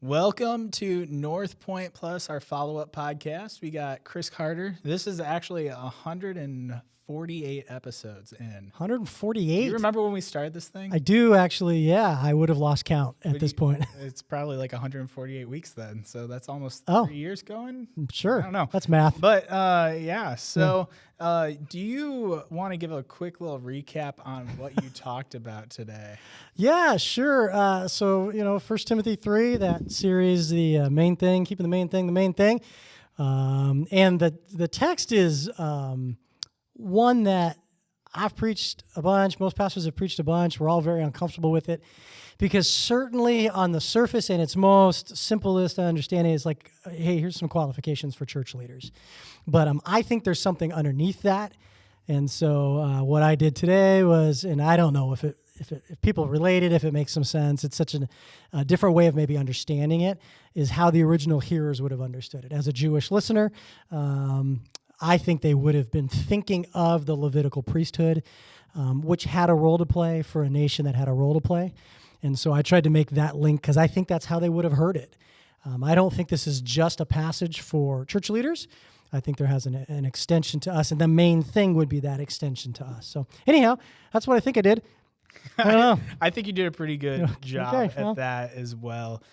Welcome to Northpointe Plus, our follow-up podcast. We got Chris Carter. This is actually 148 episodes in. 148? You remember when we started this thing? I do, actually, yeah. I would have lost count at this point. It's probably like 148 weeks then, so that's almost 3 years going? Sure. I don't know. That's math. But, yeah, so do you want to give a quick little recap on what you talked about today? Yeah, sure. So, 1 Timothy 3, that series, the main thing, keeping the main thing the main thing. And the text is one that I've preached a bunch. Most pastors have preached a bunch. We're all very uncomfortable with it because certainly on the surface and its most simplest understanding is like, hey, here's some qualifications for church leaders. But I think there's something underneath that. And so what I did today was, and I don't know if people relate it, if it makes some sense, it's such a different way of maybe understanding it, is how the original hearers would have understood it. As a Jewish listener, I think they would have been thinking of the Levitical priesthood, which had a role to play for a nation that had a role to play. And so I tried to make that link because I think that's how they would have heard it. I don't think this is just a passage for church leaders. I think there has an extension to us, and the main thing would be that extension to us. So anyhow, that's what I think I did. I don't know. I think you did a pretty good job at that as well.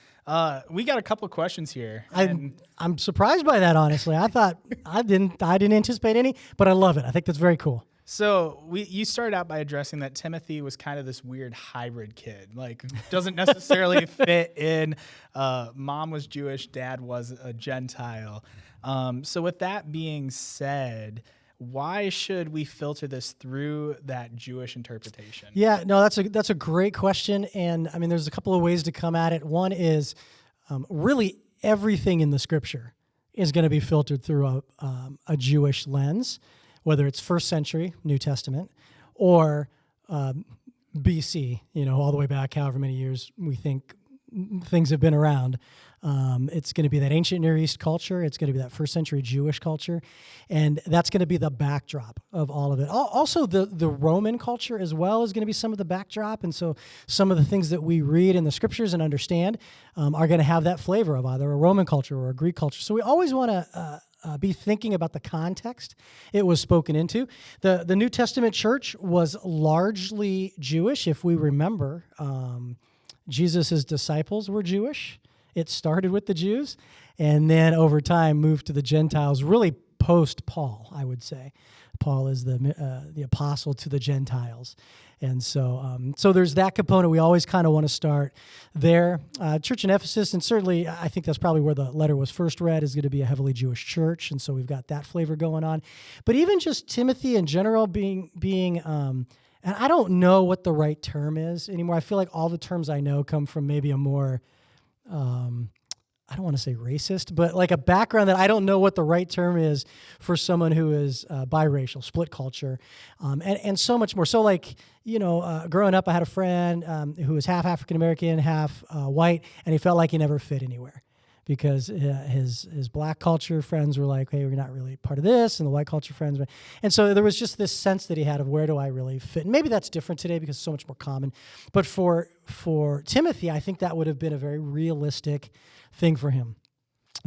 We got a couple of questions here. I'm surprised by that, honestly. I thought I didn't anticipate any, but I love it. I think that's very cool. So you started out by addressing that Timothy was kind of this weird hybrid kid, like doesn't necessarily fit in. Mom was Jewish, dad was a Gentile. So with that being said, why should we filter this through that Jewish interpretation? Yeah, no, that's a great question, and I mean, there's a couple of ways to come at it. One is really everything in the Scripture is going to be filtered through a Jewish lens, whether it's first century New Testament or BC, all the way back, however many years we think things have been around. It's going to be that ancient Near East culture. It's going to be that first century Jewish culture. And that's going to be the backdrop of all of it. Also, the Roman culture as well is going to be some of the backdrop. And so some of the things that we read in the scriptures and understand are going to have that flavor of either a Roman culture or a Greek culture. So we always want to be thinking about the context it was spoken into. The New Testament church was largely Jewish. If we remember, Jesus' disciples were Jewish. It started with the Jews, and then over time moved to the Gentiles, really post-Paul, I would say. Paul is the apostle to the Gentiles. And so there's that component. We always kind of want to start there. Church in Ephesus, and certainly I think that's probably where the letter was first read, is going to be a heavily Jewish church, and so we've got that flavor going on. But even just Timothy in general being and I don't know what the right term is anymore. I feel like all the terms I know come from maybe a more I don't want to say racist, but like a background that I don't know what the right term is for someone who is biracial, split culture, and so much more. So like, growing up, I had a friend who was half African-American, half white, and he felt like he never fit anywhere because his black culture friends were like, hey, we're not really part of this, and the white culture friends were. And so there was just this sense that he had of where do I really fit? And maybe that's different today because it's so much more common. But for Timothy, I think that would have been a very realistic thing for him.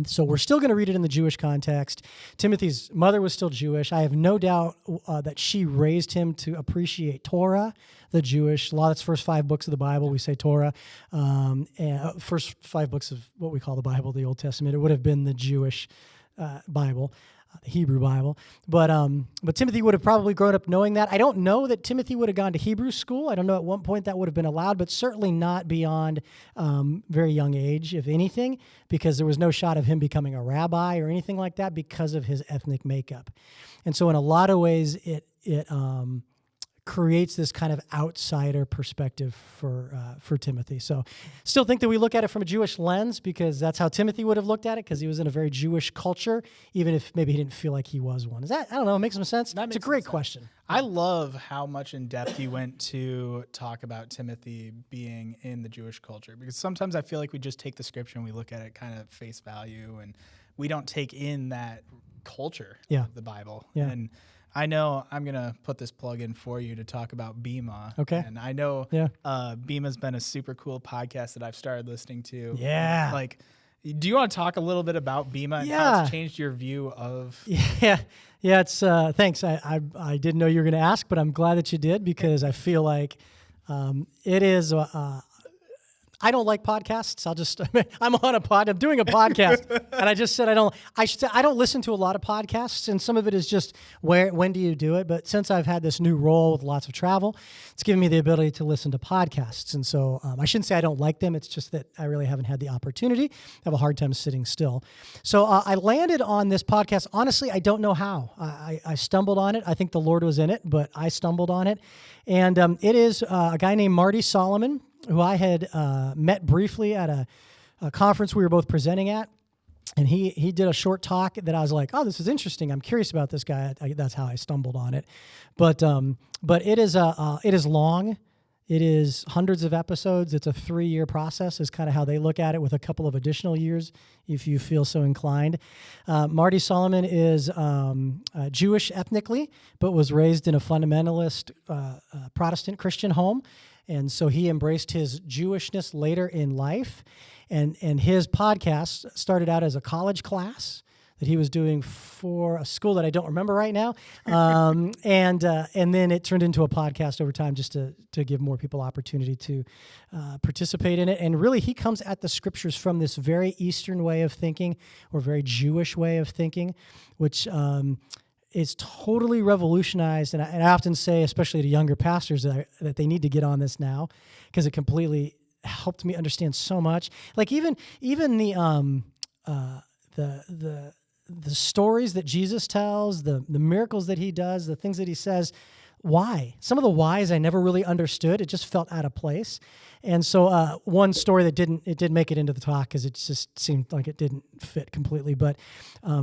So we're still going to read it in the Jewish context. Timothy's mother was still Jewish. I have no doubt that she raised him to appreciate Torah, the Jewish law. That's first 5 books of the Bible. We say Torah. And first 5 books of what we call the Bible, the Old Testament. It would have been the Jewish Bible, the Hebrew Bible. But Timothy would have probably grown up knowing that. I don't know that Timothy would have gone to Hebrew school. I don't know at what point that would have been allowed, but certainly not beyond very young age, if anything, because there was no shot of him becoming a rabbi or anything like that because of his ethnic makeup. And so in a lot of ways, it creates this kind of outsider perspective for Timothy. So still think that we look at it from a Jewish lens because that's how Timothy would have looked at it because he was in a very Jewish culture, even if maybe he didn't feel like he was one. Is that, I don't know, make some sense? It's a great question. I love how much in depth you went to talk about Timothy being in the Jewish culture because sometimes I feel like we just take the scripture and we look at it kind of face value and we don't take in that culture of the Bible. Yeah. And I know I'm going to put this plug in for you to talk about Bema. Okay. And I know Yeah. Bema's been a super cool podcast that I've started listening to. Yeah. Like, do you want to talk a little bit about Bema and how Yeah. it's changed your view of... Yeah. It's thanks. I didn't know you were going to ask, but I'm glad that you did, because I feel like it is I don't like podcasts. I'm doing a podcast, and I just said I don't listen to a lot of podcasts, and some of it is just when do you do it? But since I've had this new role with lots of travel, it's given me the ability to listen to podcasts. And so I shouldn't say I don't like them. It's just that I really haven't had the opportunity. I have a hard time sitting still. So I landed on this podcast. Honestly, I don't know how. I stumbled on it. I think the Lord was in it, but I stumbled on it. And it is a guy named Marty Solomon, who I had met briefly at a conference we were both presenting at. And he did a short talk that I was like, oh, this is interesting. I'm curious about this guy. That's how I stumbled on it. But it is long. It is hundreds of episodes. It's a 3-year process is kind of how they look at it, with a couple of additional years if you feel so inclined. Marty Solomon is Jewish ethnically, but was raised in a fundamentalist Protestant Christian home. And so he embraced his Jewishness later in life. And his podcast started out as a college class that he was doing for a school that I don't remember right now. And then it turned into a podcast over time, just to give more people opportunity to participate in it. And really, he comes at the scriptures from this very Eastern way of thinking, or very Jewish way of thinking, which is totally revolutionized. And I often say, especially to younger pastors, that they need to get on this now, because it completely helped me understand so much. Like even the stories that Jesus tells, the miracles that he does, the things that he says, why? Some of the whys I never really understood. It just felt out of place. And so one story that did make it into the talk, because it just seemed like it didn't fit completely. But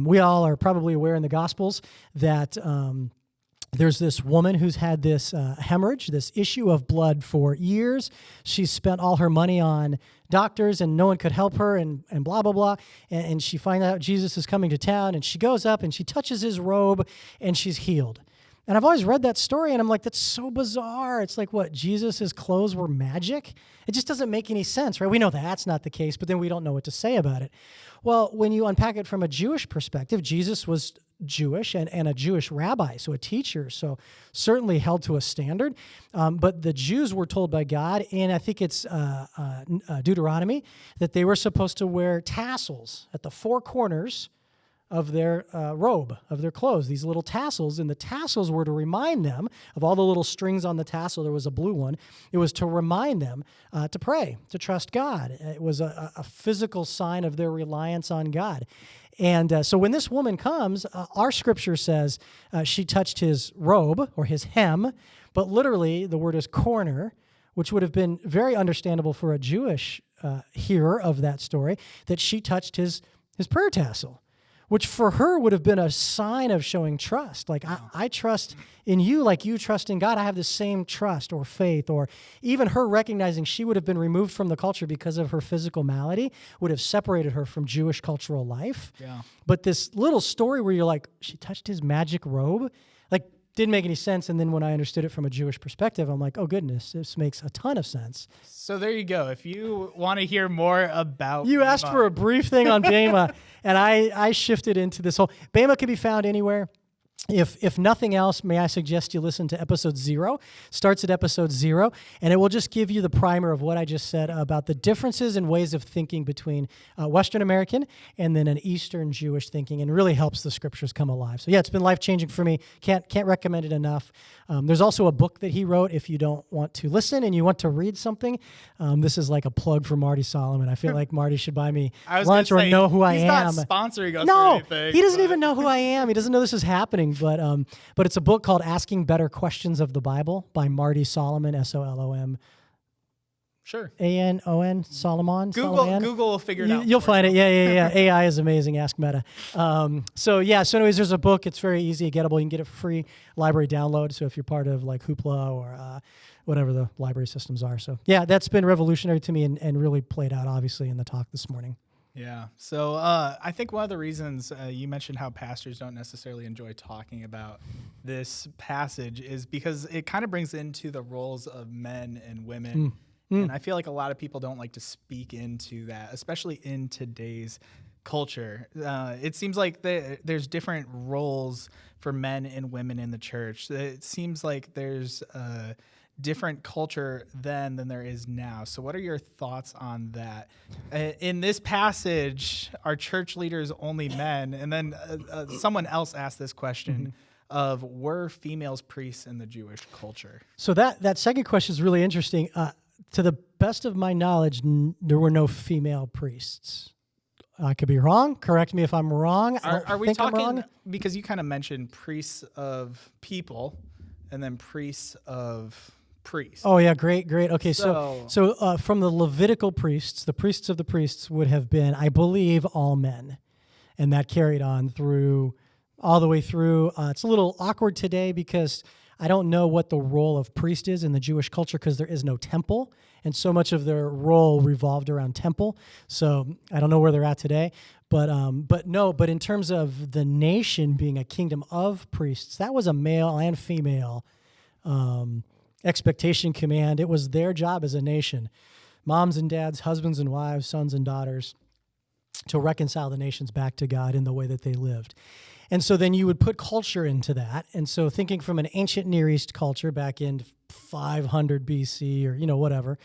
we all are probably aware in the Gospels that there's this woman who's had this hemorrhage, this issue of blood for years. She's spent all her money on doctors, and no one could help her, and blah, blah, blah. And she finds out Jesus is coming to town, and she goes up and she touches his robe, and she's healed. And I've always read that story, and I'm like, that's so bizarre. It's like, what, Jesus' clothes were magic? It just doesn't make any sense, right? We know that's not the case, but then we don't know what to say about it. Well, when you unpack it from a Jewish perspective, Jesus was Jewish and a Jewish rabbi, so a teacher, so certainly held to a standard. But the Jews were told by God, and I think it's Deuteronomy, that they were supposed to wear tassels at the 4 corners of their robe, of their clothes, these little tassels. And the tassels were to remind them of all the little strings on the tassel. There was a blue one. It was to remind them to pray, to trust God. It was a physical sign of their reliance on God. And so when this woman comes, our scripture says she touched his robe, or his hem, but literally the word is corner, which would have been very understandable for a Jewish hearer of that story, that she touched his prayer tassel, which for her would have been a sign of showing trust. Like, I trust in you like you trust in God. I have the same trust or faith. Or even her recognizing she would have been removed from the culture because of her physical malady would have separated her from Jewish cultural life. Yeah. But this little story where you're like, she touched his magic robe, like, didn't make any sense. And then when I understood it from a Jewish perspective, I'm like, oh, goodness, this makes a ton of sense. So there you go. If you want to hear more about You asked for a brief thing on Bema, and I shifted into this whole... Bema can be found anywhere. If nothing else, may I suggest you listen to episode 0. Starts at episode 0, and it will just give you the primer of what I just said about the differences in ways of thinking between Western American and then an Eastern Jewish thinking, and really helps the scriptures come alive. So yeah, it's been life-changing for me. Can't recommend it enough. There's also a book that he wrote if you don't want to listen and you want to read something. This is like a plug for Marty Solomon. I feel like Marty should buy me lunch or know who I am. He's not sponsoring us no, or anything. He doesn't even know who I am. He doesn't know this is happening. But it's a book called Asking Better Questions of the Bible by Marty Solomon, S-O-L-O-M. Sure. A-N-O-N, Solomon. Google will figure it out. You'll find it. Yeah. AI is amazing. Ask Meta. So anyways, there's a book. It's very easy, gettable. You can get it for free library download. So if you're part of like Hoopla or whatever the library systems are. So yeah, that's been revolutionary to me and really played out obviously in the talk this morning. Yeah. So I think one of the reasons you mentioned how pastors don't necessarily enjoy talking about this passage is because it kind of brings into the roles of men and women. And I feel like a lot of people don't like to speak into that, especially in today's culture. It seems like there's different roles for men and women in the church. It seems like there's different culture then than there is now. So what are your thoughts on that? In this passage, are church leaders only men? And then someone else asked this question of, were females priests in the Jewish culture? So that second question is really interesting. To the best of my knowledge, there were no female priests. I could be wrong. Correct me if I'm wrong. Are we talking, because you kind of mentioned priests of people and then priests of priests. Oh yeah, great. Okay, so from the Levitical priests, the priests of the priests would have been, I believe, all men, and that carried on all the way through. It's a little awkward today because I don't know what the role of priest is in the Jewish culture because there is no temple, and so much of their role revolved around temple. So I don't know where they're at today. But in terms of the nation being a kingdom of priests, that was a male and female expectation command. It was their job as a nation, moms and dads, husbands and wives, sons and daughters, to reconcile the nations back to God in the way that they lived. And so then you would put culture into that. And so thinking from an ancient Near East culture back in 500 BC or, whatever,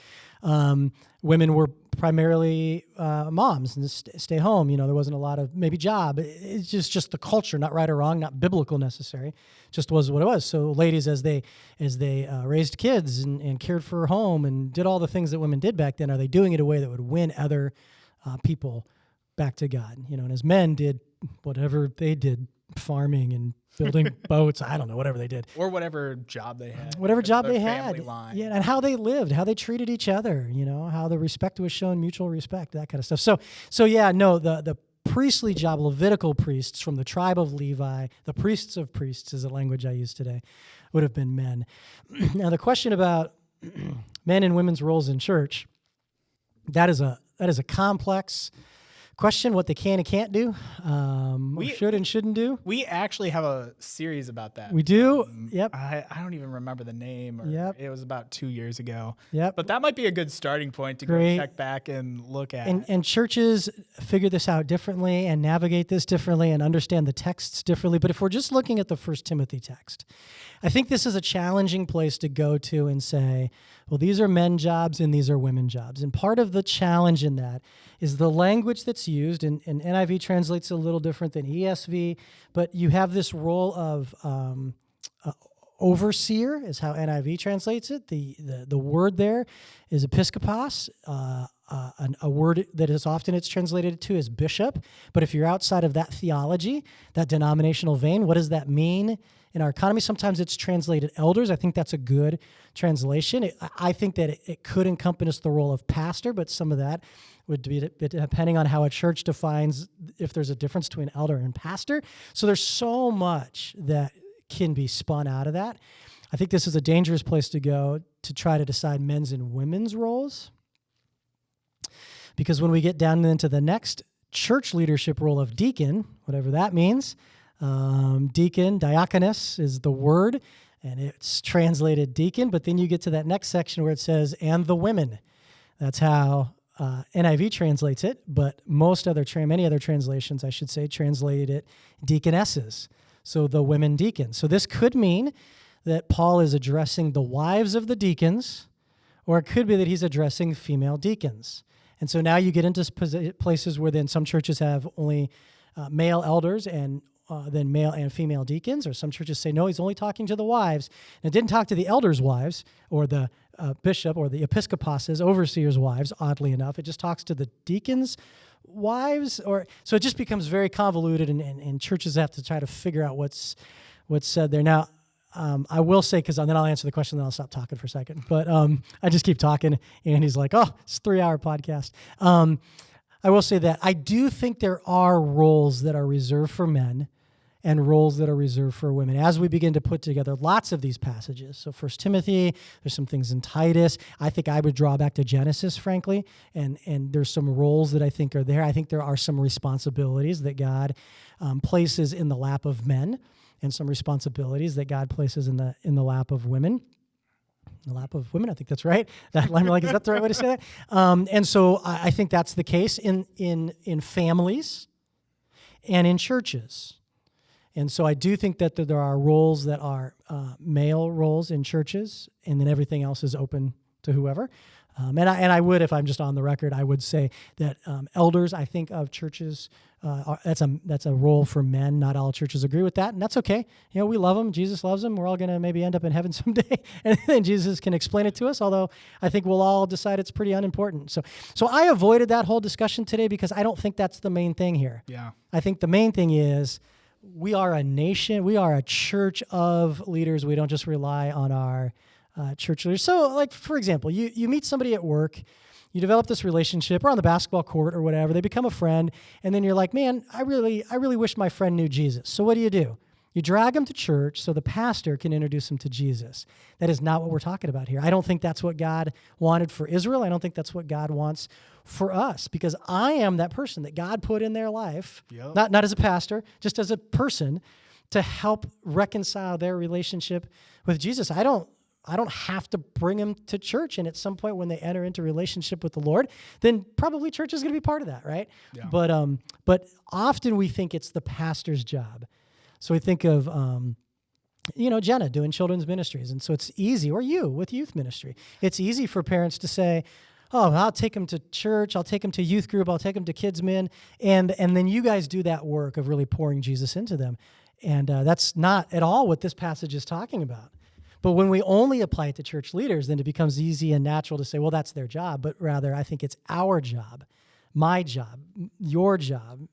women were primarily moms and stay home. There wasn't a lot of maybe job. It's just the culture, not right or wrong, not biblical necessary, just was what it was. So ladies, as they raised kids and cared for home and did all the things that women did back then, are they doing it in a way that would win other people back to God? And as men did whatever they did, farming and building boats, I don't know, whatever they did. Or whatever job they had. Whatever job they family had. Line. Yeah, and how they lived, how they treated each other, how the respect was shown, mutual respect, that kind of stuff. So yeah, no, the priestly job, Levitical priests from the tribe of Levi, the priests of priests is the language I use today, would have been men. Now the question about men and women's roles in church, that is a complex question, what they can and can't do, should and shouldn't do. We actually have a series about that. We do? Yep. I don't even remember the name. It was about 2 years ago. Yep. But that might be a good starting point to go check back and look at. And churches figure this out differently and navigate this differently and understand the texts differently. But if we're just looking at the 1 Timothy text, I think this is a challenging place to go to and say, well, these are men jobs and these are women jobs. And part of the challenge in that is the language that's used, and NIV translates a little different than ESV, but you have this role of overseer is how NIV translates it. The word there is episkopos, a word that is often it's translated to as bishop. But if you're outside of that theology, that denominational vein, what does that mean in our economy? Sometimes it's translated elders. I think that's a good translation. I think that it could encompass the role of pastor, but some of that would be depending on how a church defines if there's a difference between elder and pastor. So there's so much that can be spun out of that. I think this is a dangerous place to go to try to decide men's and women's roles. Because when we get down into the next church leadership role of deacon, whatever that means, deacon, diakonos is the word, and it's translated deacon, but then you get to that next section where it says, and the women. That's how NIV translates it, but many other translations, I should say, translated it deaconesses. So the women deacons. So this could mean that Paul is addressing the wives of the deacons, or it could be that he's addressing female deacons. And so now you get into places where then some churches have only male elders and then male and female deacons, or some churches say, no, he's only talking to the wives. And it didn't talk to the elders' wives or the bishop or the episkopos, overseers' wives, oddly enough. It just talks to the deacons' wives. So it just becomes very convoluted, and churches have to try to figure out what's said there. Now, I will say, because then I'll answer the question, then I'll stop talking for a second. But I just keep talking, and he's like, oh, it's a 3-hour podcast. I will say that I do think there are roles that are reserved for men, and roles that are reserved for women. As we begin to put together lots of these passages, so 1 Timothy, there's some things in Titus. I think I would draw back to Genesis, frankly, and there's some roles that I think are there. I think there are some responsibilities that God places in the lap of men, and some responsibilities that God places in the lap of women. The lap of women, I think that's right. Is that the right way to say that? And so I think that's the case in families and in churches. And so I do think that there are roles that are male roles in churches, and then everything else is open to whoever. And I would, if I'm just on the record, I would say that elders, I think of churches, that's a role for men. Not all churches agree with that, and that's okay. We love them. Jesus loves them. We're all going to maybe end up in heaven someday, and then Jesus can explain it to us, although I think we'll all decide it's pretty unimportant. So I avoided that whole discussion today because I don't think that's the main thing here. Yeah. I think the main thing is we are a nation. We are a church of leaders. We don't just rely on our church leaders. So, like, for example, you meet somebody at work, you develop this relationship, or on the basketball court or whatever, they become a friend, and then you're like, man, I really wish my friend knew Jesus. So what do? You drag them to church so the pastor can introduce them to Jesus. That is not what we're talking about here. I don't think that's what God wanted for Israel. I don't think that's what God wants for us, because I am that person that God put in their life, not as a pastor, just as a person, to help reconcile their relationship with Jesus. I don't have to bring them to church, and at some point when they enter into relationship with the Lord, then probably church is going to be part of that, right? Yeah. But often we think it's the pastor's job. So we think of Jenna doing children's ministries, and so it's easy, or you with youth ministry. It's easy for parents to say, "Oh, I'll take them to church, I'll take them to youth group, I'll take them to kids min," and then you guys do that work of really pouring Jesus into them, and that's not at all what this passage is talking about. But when we only apply it to church leaders, then it becomes easy and natural to say, well, that's their job. But rather, I think it's our job, my job, your job,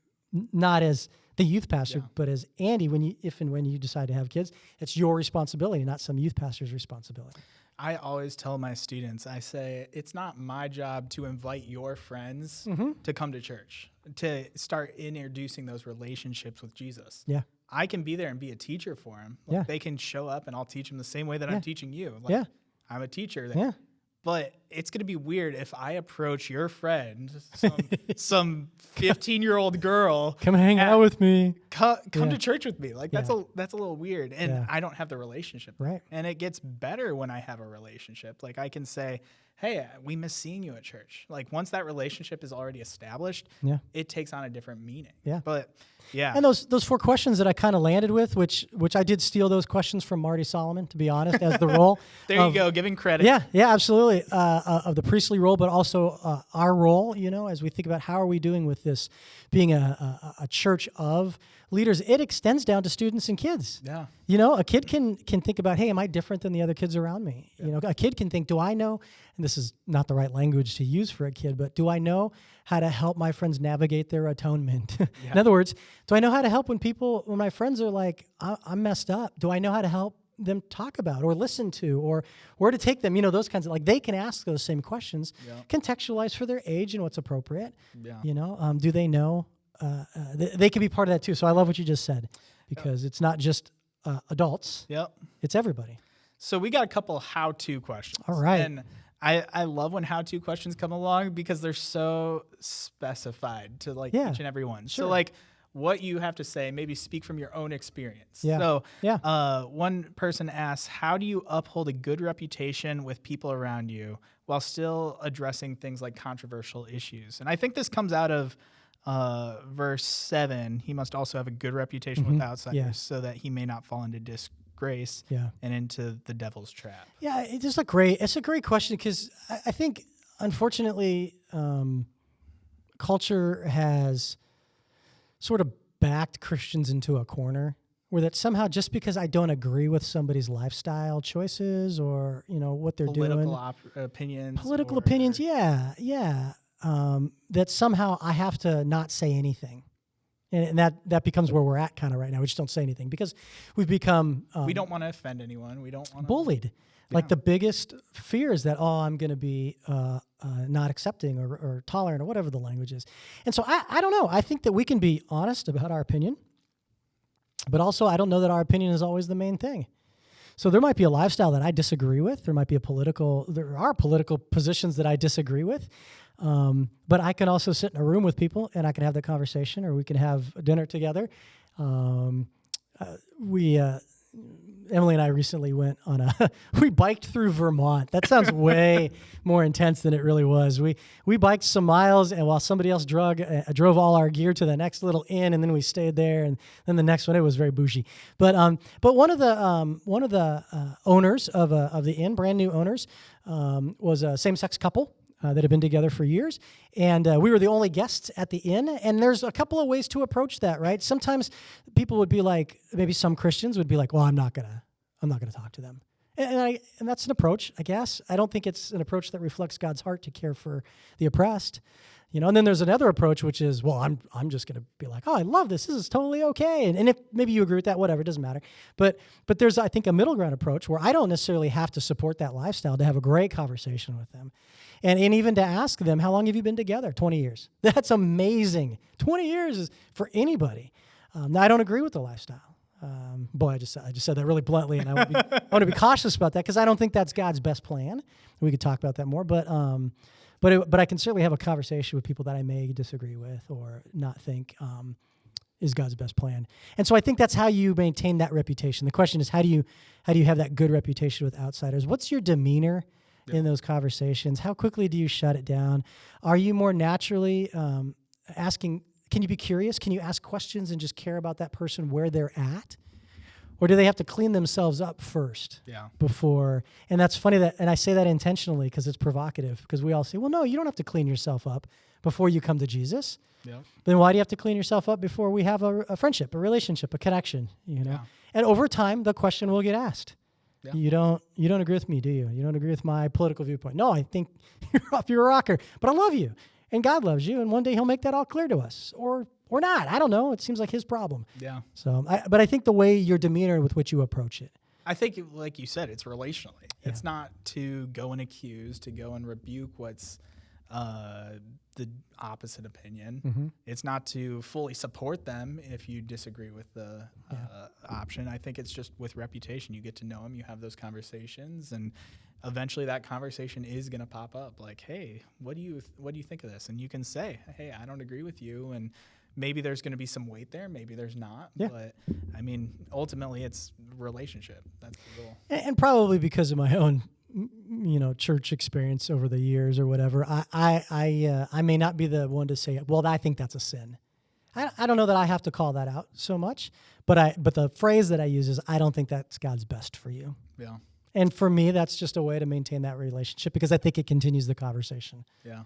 not as the youth pastor, but as Andy, if and when you decide to have kids, it's your responsibility, not some youth pastor's responsibility. I always tell my students, I say, it's not my job to invite your friends to come to church, to start introducing those relationships with Jesus. Yeah. I can be there and be a teacher for them. They can show up and I'll teach them the same way that I'm teaching you. I'm a teacher. But it's going to be weird if I approach your friend, some 15-year-old girl. Come hang out with me. Come to church with me. That's a little weird. And I don't have the relationship. Right. And it gets better when I have a relationship. Like I can say, hey, we miss seeing you at church. Like once that relationship is already established, it takes on a different meaning. Yeah. But yeah. And those 4 questions that I kind of landed with, which I did steal those questions from Marty Solomon, to be honest, as the role. There you go, giving credit. Yeah, absolutely. Of the priestly role, but also our role, as we think about how are we doing with this being a church of leaders, it extends down to students and kids. Yeah. A kid can think about, hey, am I different than the other kids around me? Yeah. A kid can think, do I know, and this is not the right language to use for a kid, but do I know how to help my friends navigate their atonement? Yeah. In other words, do I know how to help when my friends are like, I'm messed up? Do I know how to help them talk about or listen to or where to take them? Those kinds of, they can ask those same questions, contextualized for their age and what's appropriate. Yeah. Do they know? They can be part of that too. So I love what you just said, because it's not just adults. Yep. It's everybody. So we got a couple how-to questions. All right. And I love when how-to questions come along because they're so specified to each and every one. Sure. So what you have to say, maybe speak from your own experience. Yeah. So one person asks, how do you uphold a good reputation with people around you while still addressing things like controversial issues? And I think this comes out of verse 7. He must also have a good reputation with outsiders so that he may not fall into disgrace and into the devil's trap. Yeah, it's a great question, because I think, unfortunately, culture has sort of backed Christians into a corner where that somehow just because I don't agree with somebody's lifestyle choices or, what they're doing. Political opinions, that somehow I have to not say anything. And that becomes where we're at kind of right now. We just don't say anything because we've become... we don't want to offend anyone. We don't want to... Bullied. Yeah. The biggest fear is that, I'm going to be not accepting or tolerant or whatever the language is. And so I don't know. I think that we can be honest about our opinion. But also, I don't know that our opinion is always the main thing. So there might be a lifestyle that I disagree with. There are political positions that I disagree with. But I can also sit in a room with people and I can have that conversation, or we can have dinner together. Emily and I recently went on we biked through Vermont. That sounds way more intense than it really was. We biked some miles, and while somebody else drove all our gear to the next little inn, and then we stayed there, and then the next one, it was very bougie. But one of the owners of the inn, brand new owners, was a same-sex couple that had been together for years. And we were the only guests at the inn. And there's a couple of ways to approach that, right? Sometimes people would be like, maybe some Christians would be like, well, I'm not gonna talk to them. And that's an approach, I guess. I don't think it's an approach that reflects God's heart to care for the oppressed. And then there's another approach, which is, well, I'm just going to be like, oh, I love this. This is totally okay. And if maybe you agree with that, whatever, it doesn't matter. But there's, I think, a middle ground approach where I don't necessarily have to support that lifestyle to have a great conversation with them. And even to ask them, how long have you been together? 20 years. That's amazing. 20 years is for anybody. Now, I don't agree with the lifestyle. Boy, I just said that really bluntly, and I want to be cautious about that because I don't think that's God's best plan. We could talk about that more, but I can certainly have a conversation with people that I may disagree with or not think is God's best plan. And so I think that's how you maintain that reputation. The question is, how do you have that good reputation with outsiders? What's your demeanor in those conversations? How quickly do you shut it down? Are you more naturally asking? Can you be curious? Can you ask questions and just care about that person where they're at? Or do they have to clean themselves up first before? And that's funny and I say that intentionally because it's provocative, because we all say, well, no, you don't have to clean yourself up before you come to Jesus. Yeah. Then why do you have to clean yourself up before we have a friendship, a relationship, a connection? Yeah. And over time, the question will get asked. Yeah. You don't agree with me, do you? You don't agree with my political viewpoint. No, I think you're off your rocker, but I love you. And God loves you, and one day he'll make that all clear to us. Or not. I don't know. It seems like his problem. Yeah. So, but I think the way your demeanor with which you approach it. I think, like you said, it's relationally. Yeah. It's not to go and accuse, to go and rebuke what's the opposite opinion. Mm-hmm. It's not to fully support them if you disagree with the option. I think it's just with reputation. You get to know them. You have those conversations, and eventually that conversation is going to pop up. Like, hey, what do you think of this? And you can say, hey, I don't agree with you, and maybe there's going to be some weight there. Maybe there's not. Yeah. But, I mean, ultimately it's relationship. That's the goal. And probably because of my own, church experience over the years or whatever, I may not be the one to say, well, I think that's a sin. I don't know that I have to call that out so much, but the phrase that I use is, I don't think that's God's best for you. Yeah. And for me, that's just a way to maintain that relationship because I think it continues the conversation. Yeah.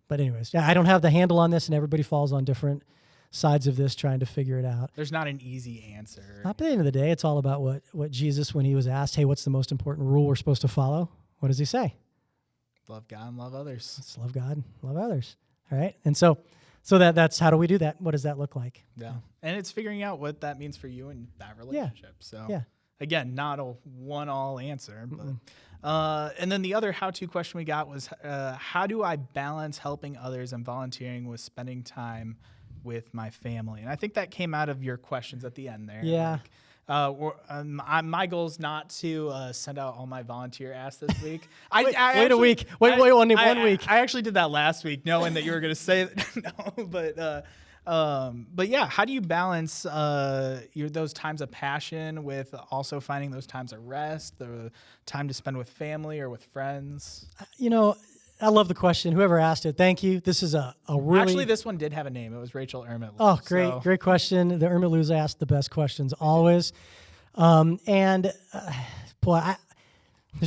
But anyways, I don't have the handle on this, and everybody falls on different sides of this trying to figure it out. There's not an easy answer. At the end of the day, it's all about what Jesus, when he was asked, hey, what's the most important rule we're supposed to follow? What does he say? Love God and love others. Let's love God, love others. All right? And so that's how do we do that? What does that look like? Yeah. And it's figuring out what that means for you in that relationship. So again, not a one-all answer, but and then the other how-to question we got was, how do I balance helping others and volunteering with spending time with my family? And I think that came out of your questions at the end there. Yeah. My goal is not to send out all my volunteer asks this week. Wait a week. Wait, one week. I actually did that last week, knowing that you were going to say that. No, but yeah, how do you balance those times of passion with also finding those times of rest, the time to spend with family or with friends? I love the question. Whoever asked it, thank you. This is a really... Actually, this one did have a name. It was Rachel Ermitlou. Oh, great question. The Ermitlous ask the best questions always. There's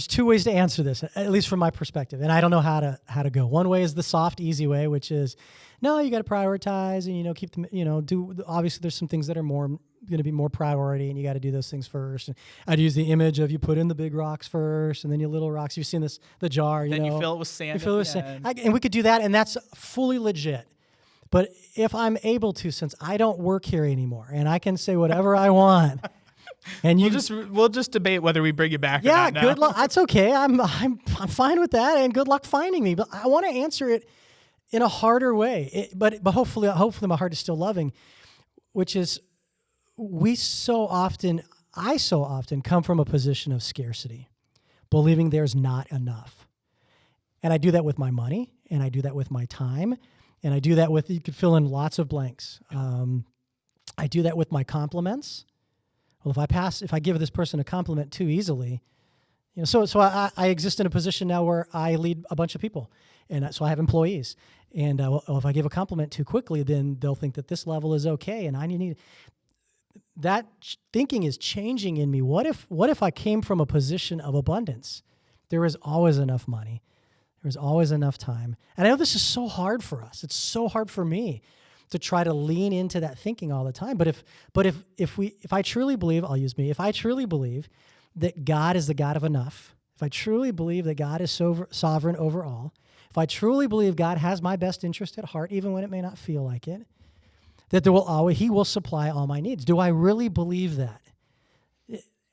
two ways to answer this, at least from my perspective, and I don't know how to go. One way is the soft, easy way, which is, no, you got to prioritize and, keep them, obviously there's some things that are going to be more priority, and you got to do those things first. And I'd use the image of you put in the big rocks first, and then your little rocks. You've seen the jar, then you fill it with sand. And we could do that, and that's fully legit. But if I'm able to, since I don't work here anymore, and I can say whatever I want. And we'll just debate whether we bring you back. Yeah, or not now. Good luck. That's okay. I'm fine with that, and good luck finding me. But I want to answer it in a harder way. But hopefully my heart is still loving, which is, I so often come from a position of scarcity, believing there's not enough. And I do that with my money, and I do that with my time, and I do that with, you could fill in lots of blanks. I do that with my compliments. Well, if I give this person a compliment too easily, so I exist in a position now where I lead a bunch of people, and so I have employees. And if I give a compliment too quickly, then they'll think that this level is okay, and I need that thinking is changing in me. What if I came from a position of abundance? There is always enough money. There's always enough time. And I know this is so hard for us. It's so hard for me to try to lean into that thinking all the time. But if I truly believe, I'll use me, if I truly believe that God is the God of enough, if I truly believe that God is sovereign over all, if I truly believe God has my best interest at heart, even when it may not feel like it, that He will supply all my needs. Do I really believe that?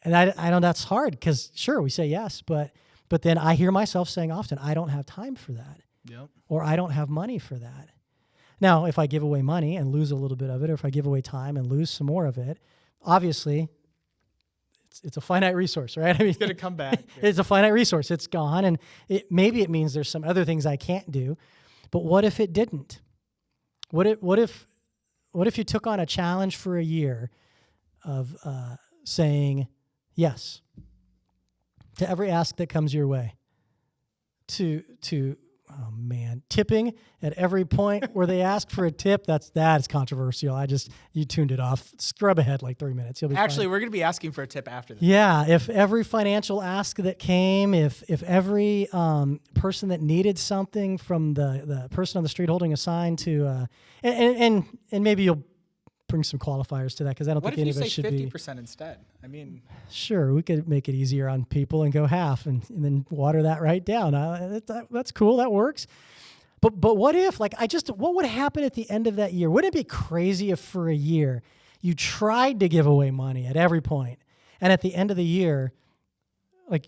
And I know that's hard because sure, we say yes, but then I hear myself saying often, I don't have time for that. Yep. Or I don't have money for that. Now, if I give away money and lose a little bit of it, or if I give away time and lose some more of it, obviously it's a finite resource, right? I mean, it's going to come back. It's a finite resource. It's gone, and maybe it means there's some other things I can't do. But what if it didn't? What if you took on a challenge for a year of saying yes to every ask that comes your way, to tipping at every point where they ask for a tip? That is controversial. You tuned it off. Scrub ahead like 3 minutes. You'll be Actually, fine. we're going to be asking for a tip after this. Yeah, if every financial ask that came, if every person that needed something from the person on the street holding a sign to, and maybe you'll bring some qualifiers to that because I don't think any of us should be. What if you say 50% instead? I mean, sure, we could make it easier on people and go half, and then water that right down. That's cool. That works. But what if, what would happen at the end of that year? Wouldn't it be crazy if for a year you tried to give away money at every point, and at the end of the year,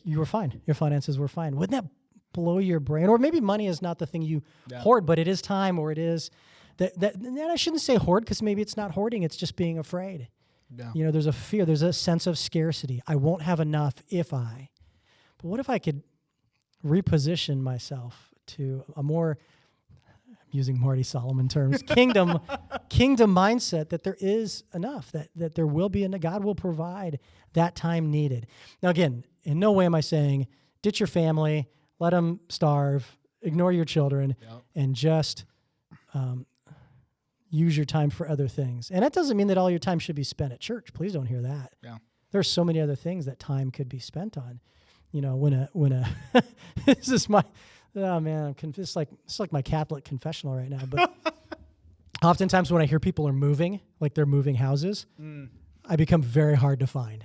you were fine, your finances were fine? Wouldn't that blow your brain? Or maybe money is not the thing you hoard, but it is time, or it is. And I shouldn't say hoard because maybe it's not hoarding, it's just being afraid. Yeah. There's a fear, there's a sense of scarcity. I won't have enough But what if I could reposition myself to a more, I'm using Marty Solomon terms, kingdom mindset, that there is enough, that there will be, and God will provide that time needed. Now again, in no way am I saying ditch your family, let them starve, ignore your children, and just use your time for other things. And that doesn't mean that all your time should be spent at church. Please don't hear that. Yeah. There's so many other things that time could be spent on. When a this is my, oh man, it's like my Catholic confessional right now. But oftentimes when I hear people are moving, like they're moving houses, I become very hard to find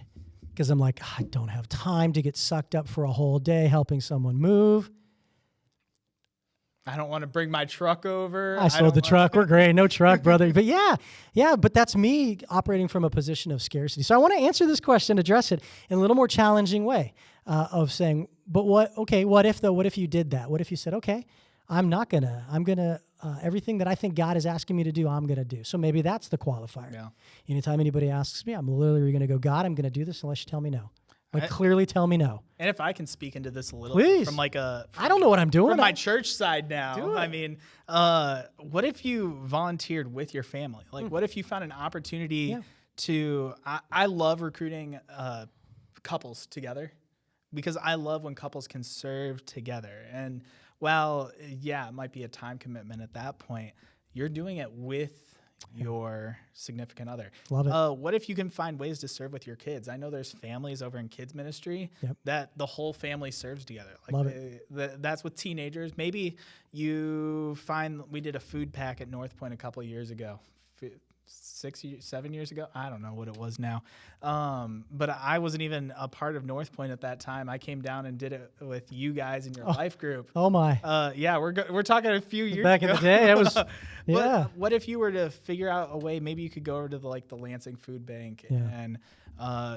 because I'm like, I don't have time to get sucked up for a whole day helping someone move. I don't want to bring my truck over. I sold the truck. We're great. No truck, brother. But but that's me operating from a position of scarcity. So I want to answer this question, address it in a little more challenging way of saying, but what if though? What if you did that? What if you said, okay, I'm going to, everything that I think God is asking me to do, I'm going to do. So maybe that's the qualifier. Yeah. Anytime anybody asks me, I'm literally going to go, God, I'm going to do this unless you tell me no. Clearly tell me no. And if I can speak into this a little Please. From I don't know what I'm doing. From my church side now. I mean, what if you volunteered with your family? What if you found an opportunity to, I love recruiting couples together because I love when couples can serve together. And while, it might be a time commitment at that point, you're doing it with your significant other. Love it. What if you can find ways to serve with your kids? I know there's families over in kids ministry that the whole family serves together. Love it. That's with teenagers. Maybe you find, we did a food pack at Northpointe a couple of years ago, 7 years ago. I don't know what it was now. But I wasn't even a part of Northpointe at that time. I came down and did it with you guys in your life group. Oh my. We're talking a few years back ago. in the day. It was But what if you were to figure out a way, maybe you could go over to the Lansing Food Bank and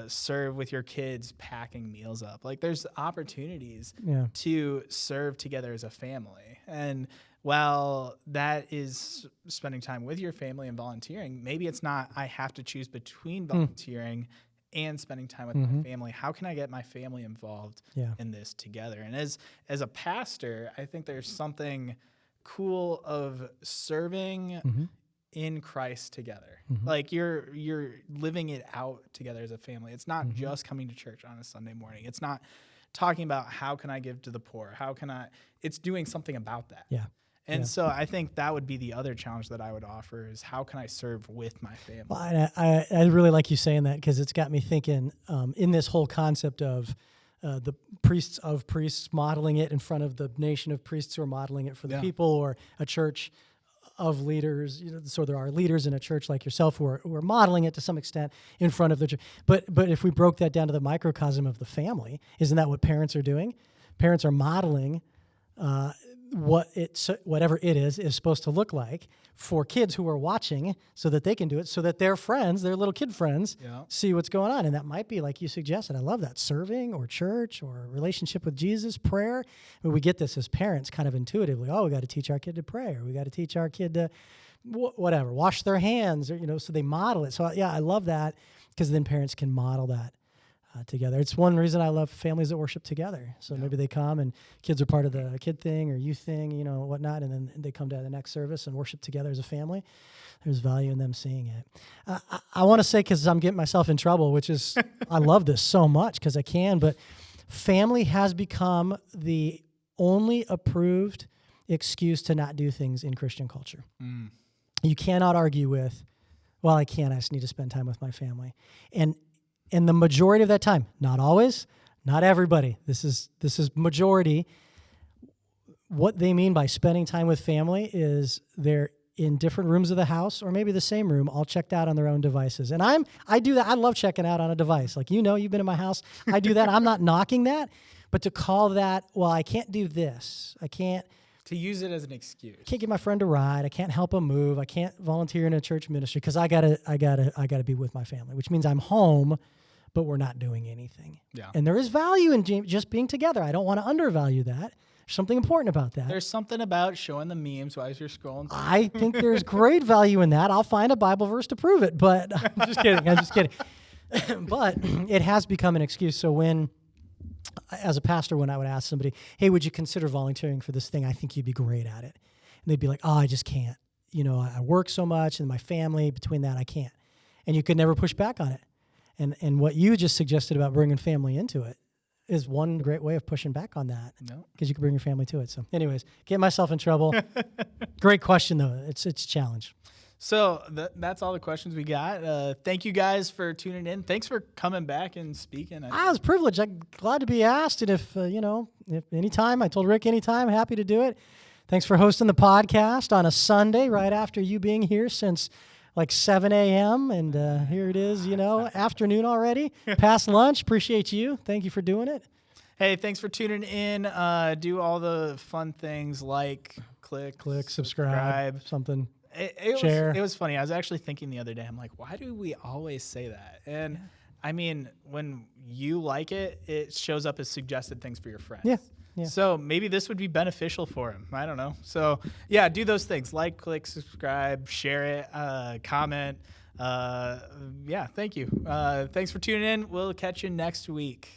serve with your kids, packing meals up. There's opportunities to serve together as a family. And well, that is spending time with your family and volunteering. Maybe it's not, I have to choose between volunteering and spending time with my family. How can I get my family involved in this together? And as a pastor, I think there's something cool of serving in Christ together. Like you're living it out together as a family. It's not just coming to church on a Sunday morning. It's not talking about how can I give to the poor? It's doing something about that. Yeah. And so I think that would be the other challenge that I would offer is how can I serve with my family? Well, I really like you saying that because it's got me thinking in this whole concept of the priests of priests modeling it in front of the nation of priests who are modeling it for the people, or a church of leaders. So there are leaders in a church like yourself who are modeling it to some extent in front of the church. But if we broke that down to the microcosm of the family, isn't that what parents are doing? Parents are modeling whatever it is supposed to look like for kids who are watching so that they can do it, so that their friends, their little kid friends, see what's going on. And that might be, like you suggested, I love that, serving or church or relationship with Jesus, prayer. I mean, we get this as parents kind of intuitively. Oh, we got to teach our kid to pray, or we got to teach our kid to whatever, wash their hands, or, so they model it. So yeah, I love that because then parents can model that together. It's one reason I love families that worship together. So maybe they come and kids are part of the kid thing or youth thing, whatnot, and then they come to the next service and worship together as a family. There's value in them seeing it. I want to say, because I'm getting myself in trouble, which is, I love this so much because I can, but family has become the only approved excuse to not do things in Christian culture. You cannot argue with, well, I can't, I just need to spend time with my family. And the majority of that time, not always, not everybody, this is majority, what they mean by spending time with family is they're in different rooms of the house or maybe the same room, all checked out on their own devices. And I do that. I love checking out on a device. Like, you've been in my house. I do that. I'm not knocking that. But to call that, well, I can't do this. I can't. To use it as an excuse. I can't get my friend a ride. I can't help him move. I can't volunteer in a church ministry because I gotta be with my family, which means I'm home, but we're not doing anything. Yeah. And there is value in just being together. I don't want to undervalue that. There's something important about that. There's something about showing the memes while you're scrolling. I think there's great value in that. I'll find a Bible verse to prove it, but I'm just kidding. But it has become an excuse. So as a pastor, when I would ask somebody, hey, would you consider volunteering for this thing? I think you'd be great at it. And they'd be like, oh, I just can't. I work so much and my family, between that, I can't. And you could never push back on it. And what you just suggested about bringing family into it is one great way of pushing back on that. No. Because you can bring your family to it. So anyways, get myself in trouble. Great question, though. It's a challenge. So that's all the questions we got. Thank you guys for tuning in. Thanks for coming back and speaking. It was a privilege. I'm glad to be asked. And if anytime, I told Rick anytime, happy to do it. Thanks for hosting the podcast on a Sunday right after you being here since like 7 a.m. And here it is, afternoon already, past lunch. Appreciate you. Thank you for doing it. Hey, thanks for tuning in. Do all the fun things like click, subscribe, something. It was funny. I was actually thinking the other day, I'm like, why do we always say that? And I mean, when you like it, it shows up as suggested things for your friends. Yeah. Yeah. So maybe this would be beneficial for him. I don't know. So yeah, do those things. Like, click, subscribe, share it, comment. Thank you. Thanks for tuning in. We'll catch you next week.